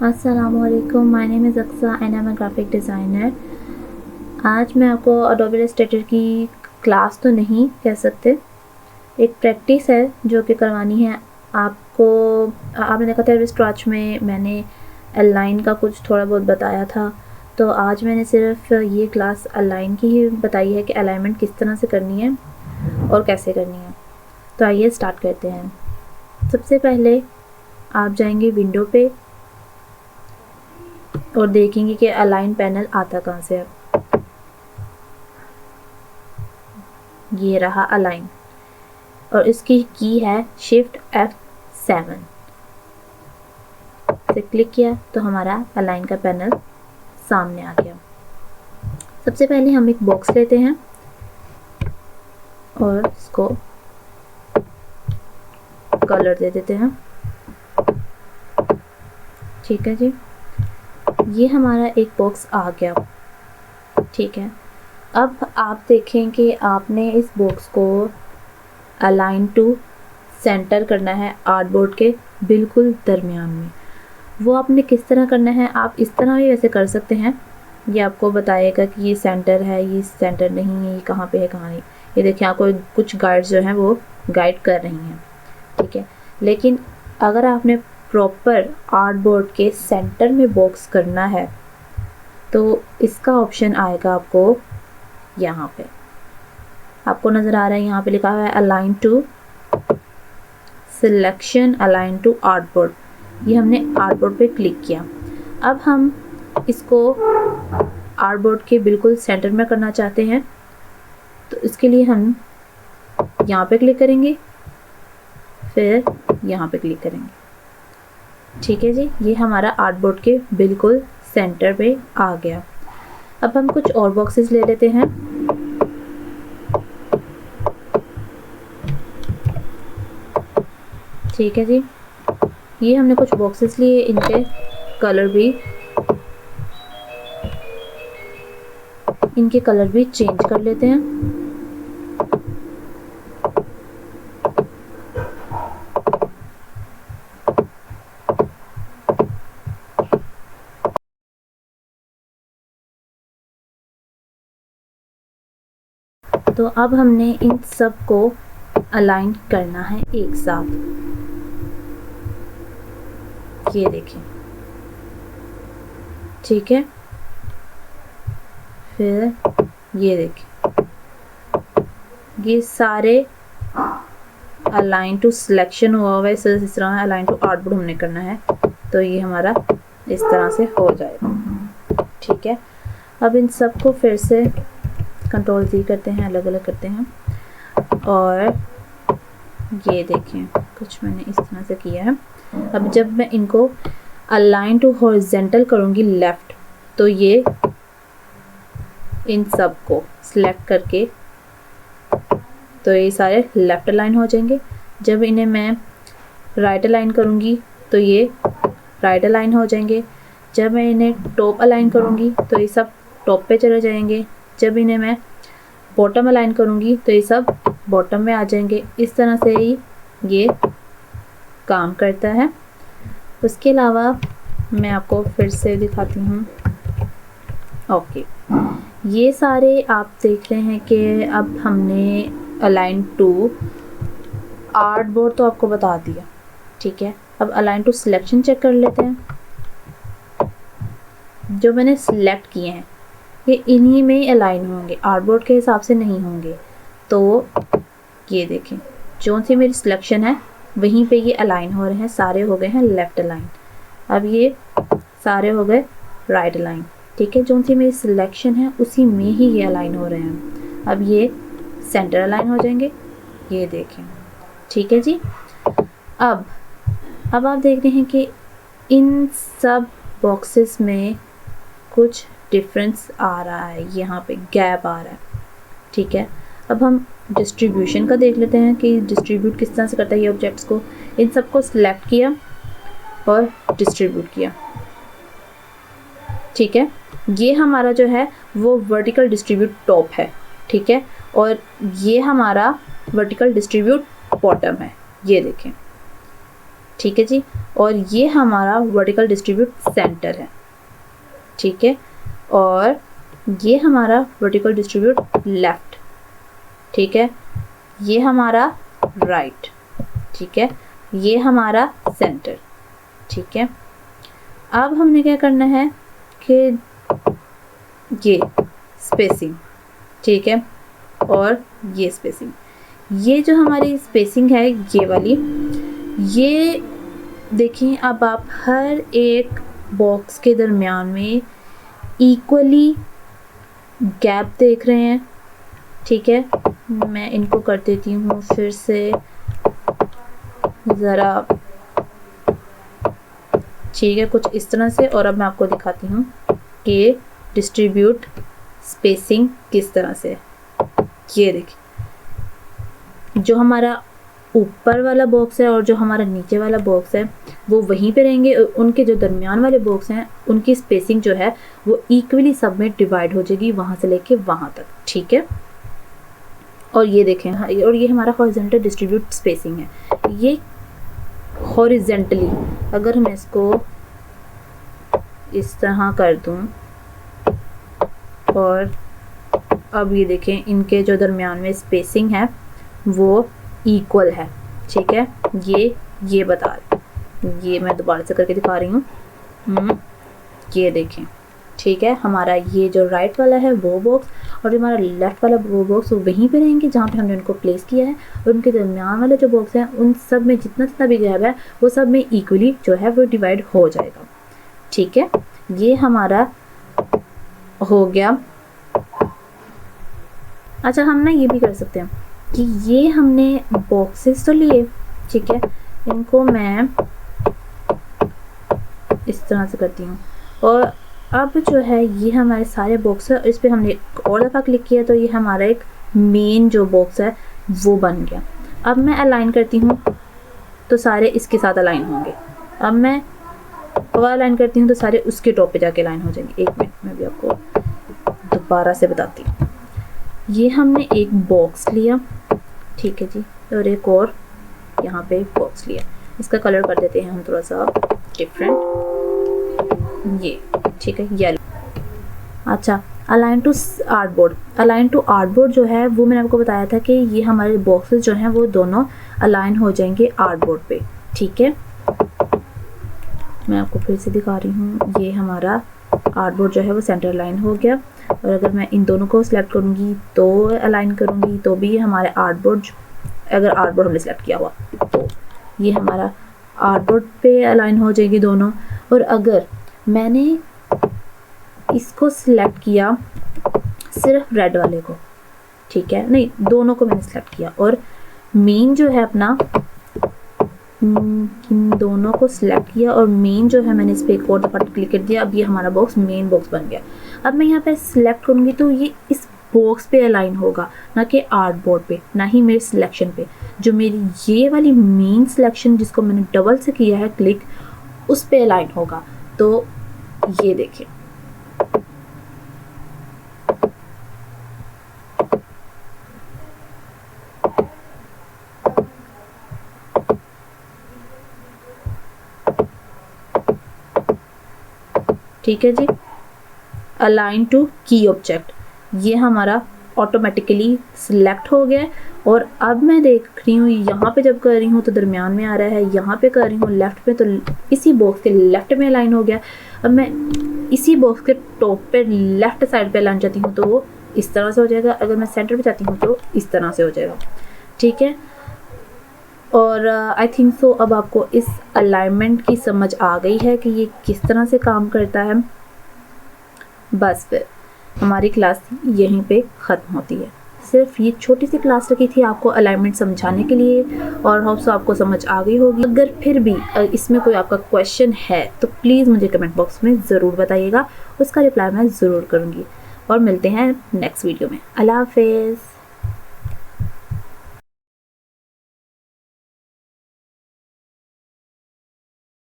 अस्सलामुअलैकुम, my name is Aqsa and I am a graphic designer. आज मैं आपको एडोबी इलस्ट्रेटर की क्लास तो नहीं कह सकते, एक प्रैक्टिस है जो कि करवानी है आपको। आपने देखा था स्ट्रॉच में मैंने अलाइन का कुछ थोड़ा बहुत बताया था, तो आज मैंने सिर्फ ये क्लास अलाइन की ही बताई है कि अलाइनमेंट किस तरह से करनी है और कैसे करनी है। तो आइए स्टार्ट करते हैं। सबसे पहले आप जाएंगे विंडो पे और देखेंगे कि अलाइन पैनल आता कहाँ से है। ये रहा अलाइन और इसकी की है शिफ्ट F7 से क्लिक किया तो हमारा अलाइन का पैनल सामने आ गया। सबसे पहले हम एक बॉक्स लेते हैं और इसको कलर दे देते हैं। ठीक है जी, ये हमारा एक बॉक्स आ गया। ठीक है, अब आप देखें कि आपने इस बॉक्स को अलाइन टू सेंटर करना है आर्टबोर्ड के बिल्कुल दरमियान में। वो आपने किस तरह करना है, आप इस तरह भी वैसे कर सकते हैं। ये आपको बताएगा कि ये सेंटर है, ये सेंटर नहीं है, ये कहाँ पे है कहाँ नहीं। ये देखिए आपको कुछ गाइड्स जो हैं वो गाइड कर रही हैं। ठीक है, लेकिन अगर आपने प्रॉपर आर्टबोर्ड के सेंटर में बॉक्स करना है तो इसका ऑप्शन आएगा आपको यहाँ पे। आपको नज़र आ रहा है यहाँ पे लिखा हुआ है align to selection, align to artboard. ये हमने आर्टबोर्ड पे क्लिक किया। अब हम इसको आर्टबोर्ड के बिल्कुल सेंटर में करना चाहते हैं, तो इसके लिए हम यहाँ पे क्लिक करेंगे, फिर यहाँ पे क्लिक करेंगे। ठीक है जी, ये हमारा आर्टबोर्ड के बिल्कुल सेंटर पे आ गया। अब हम कुछ और बॉक्सेस ले लेते हैं। ठीक है जी, ये हमने कुछ बॉक्सेस लिए, इनके कलर भी चेंज कर लेते हैं। तो अब हमने इन सब को अलाइन करना है एक साथ। ये देखें, ठीक है, फिर ये देखें, ये सारे अलाइन टू सिलेक्शन हुआ हुआ है। इस तरह अलाइन टू आर्टबोर्ड हमने करना है, तो ये हमारा इस तरह से हो जाएगा। ठीक है, अब इन सब को फिर से कंट्रोल Z करते हैं, अलग अलग करते हैं। और ये देखें, कुछ मैंने इस तरह से किया है। अब जब मैं इनको अलाइन टू हॉरिजॉन्टल करूँगी लेफ़्ट, तो ये इन सब को सिलेक्ट करके तो ये सारे लेफ़्ट अलाइन हो जाएंगे। जब इन्हें मैं राइट अलाइन करूँगी तो ये राइट अलाइन हो जाएंगे। जब मैं इन्हें टॉप अलाइन करूँगी तो ये सब टॉप पे चले जाएंगे। जब इन्हें मैं बॉटम अलाइन करूँगी तो ये सब बॉटम में आ जाएंगे। इस तरह से ही ये काम करता है। उसके अलावा मैं आपको फिर से दिखाती हूँ। ओके, ये सारे आप देख रहे हैं कि अब हमने अलाइन टू आर्टबोर्ड तो आपको बता दिया। ठीक है, अब अलाइन टू सिलेक्शन चेक कर लेते हैं। जो मैंने सिलेक्ट किए हैं ये इन्हीं में अलाइन होंगे, आर्टबोर्ड के हिसाब से नहीं होंगे। तो ये देखें, जो सी मेरी सिलेक्शन है वहीं पे ये अलाइन हो रहे हैं, सारे हो गए हैं लेफ़्ट अलाइन। अब ये सारे हो गए राइट अलाइन। ठीक है, जो सी मेरी सिलेक्शन है उसी में ही ये अलाइन हो रहे हैं। अब ये सेंटर अलाइन हो जाएंगे, ये देखें। ठीक है जी, अब आप देख रहे हैं कि इन सब बॉक्सेस में कुछ डिफरेंस आ रहा है, यहाँ पे गैप आ रहा है। ठीक है, अब हम डिस्ट्रीब्यूशन का देख लेते हैं कि डिस्ट्रीब्यूट किस तरह से करता है ये ऑब्जेक्ट्स को। इन सबको सिलेक्ट किया और डिस्ट्रीब्यूट किया। ठीक है, ये हमारा जो है वो वर्टिकल डिस्ट्रीब्यूट टॉप है। ठीक है, और ये हमारा वर्टिकल डिस्ट्रीब्यूट बॉटम है, ये देखें। ठीक है जी। और ये हमारा वर्टिकल डिस्ट्रीब्यूट सेंटर है, ठीक है। और ये हमारा वर्टिकल डिस्ट्रीब्यूट लेफ्ट, ठीक है। ये हमारा राइट, ठीक है। ये हमारा सेंटर, ठीक है। अब हमने क्या करना है कि ये स्पेसिंग, ठीक है, और ये स्पेसिंग, ये जो हमारी स्पेसिंग है ये वाली, ये देखें अब आप हर एक बॉक्स के दरमियान में इक्वली गैप देख रहे हैं, ठीक है। मैं इनको कर देती हूँ फिर से ज़रा, ठीक है, कुछ इस तरह से। और अब मैं आपको दिखाती हूँ कि डिस्ट्रीब्यूट स्पेसिंग किस तरह से। ये देखिए, जो हमारा ऊपर वाला बॉक्स है और जो हमारा नीचे वाला बॉक्स है वो वहीं पे रहेंगे। उनके जो दरमियान वाले बॉक्स हैं उनकी स्पेसिंग जो है वो इक्वली सब में डिवाइड हो जाएगी, वहाँ से लेके वहाँ तक, ठीक है। और ये देखें, हाँ, और ये हमारा हॉरिजॉन्टल डिस्ट्रीब्यूट स्पेसिंग है। ये हॉरिजॉन्टली अगर मैं इसको इस तरह कर दूँ और अब ये देखें इनके जो दरमियान में स्पेसिंग है वो इक्वल है, ठीक है। ये बता रही, ये मैं दोबारा से करके दिखा रही हूँ। ये देखें, ठीक है। हमारा ये जो राइट वाला है वो बॉक्स और जो हमारा लेफ्ट वाला वो बॉक्स वो वहीं पे रहेंगे जहाँ पे हमने उनको प्लेस किया है। और उनके दरमियान वाले जो बॉक्स हैं उन सब में जितना भी गैप है वो सब में इक्वली जो है वो डिवाइड हो जाएगा, ठीक है। ये हमारा हो गया। अच्छा, हम ना ये भी कर सकते हैं कि ये हमने बॉक्सेस तो लिए, ठीक है, इनको मैं इस तरह से करती हूँ। और अब जो है ये हमारे सारे बॉक्स है, इस पर हमने एक और दफ़ा क्लिक किया तो ये हमारा एक मेन जो बॉक्स है वो बन गया। अब मैं अलाइन करती हूँ तो सारे इसके साथ अलाइन होंगे। अब मैं अलाइन करती हूँ तो सारे उसके टॉप पे जाके अलाइन हो जाएंगे। एक मिनट में भी आपको दोबारा से बताती हूँ। ये हमने एक बॉक्स लिया, ठीक है जी, और एक और यहाँ पे बॉक्स लिया। इसका कलर कर देते हैं हम थोड़ा सा डिफरेंट, ये, ठीक है, येलो। अच्छा, align to artboard. Align to artboard जो है वो मैंने आपको बताया था कि ये हमारे बॉक्सेस जो हैं वो दोनों अलाइन हो जाएंगे आर्टबोर्ड पे, ठीक है। मैं आपको फिर से दिखा रही हूँ। ये हमारा आर्टबोर्ड जो है वो सेंटर अलाइन हो गया। और अगर मैं इन दोनों को सिलेक्ट करूँगी तो अलाइन करूँगी तो भी हमारे आर्टबोर्ड, अगर आर्टबोर्ड हमने सेलेक्ट किया हुआ तो ये हमारा आर्टबोर्ड पे अलाइन हो जाएगी दोनों। और अगर मैंने इसको सिलेक्ट किया सिर्फ रेड वाले को, ठीक है, नहीं दोनों को मैंने सिलेक्ट किया और मेन जो है अपना, इन दोनों को सिलेक्ट किया और मेन जो है मैंने इस पर एक और दफ़ा क्लिक कर दिया। अब ये हमारा बॉक्स मेन बॉक्स बन गया। अब मैं यहाँ पे सिलेक्ट करूँगी तो ये इस बॉक्स पे अलाइन होगा, ना कि आर्टबोर्ड पे, ना ही मेरे सिलेक्शन पे। जो मेरी ये वाली मेन सिलेक्शन जिसको मैंने डबल से किया है क्लिक, उस पे अलाइन होगा। तो ये देखें, ठीक है जी। अलाइन टू की ऑब्जेक्ट, ये हमारा ऑटोमेटिकली सिलेक्ट हो गया। और अब मैं देख रही हूँ यहाँ पे जब कर रही हूँ तो दरमियान में आ रहा है, यहाँ पे कर रही हूँ लेफ़्ट पे तो इसी बॉक्स के लेफ़्ट में अलाइन हो गया। अब मैं इसी बॉक्स के टॉप पे लेफ़्ट साइड पे अलाइन जाती हूँ तो वो इस तरह से हो जाएगा। अगर मैं सेंटर पे जाती हूँ तो इस तरह से हो जाएगा, ठीक है। और आई थिंक सो अब आपको इस अलाइनमेंट की समझ आ गई है कि ये किस तरह से काम करता है। बस फिर हमारी क्लास यहीं पे ख़त्म होती है। सिर्फ ये छोटी सी क्लास रखी थी आपको अलाइनमेंट समझाने के लिए और होप सो आपको समझ आ गई होगी। अगर फिर भी इसमें कोई आपका क्वेश्चन है तो प्लीज़ मुझे कमेंट बॉक्स में ज़रूर बताइएगा, उसका रिप्लाई मैं ज़रूर करूँगी। और मिलते हैं नेक्स्ट वीडियो में। अल्लाह हाफ़िज़।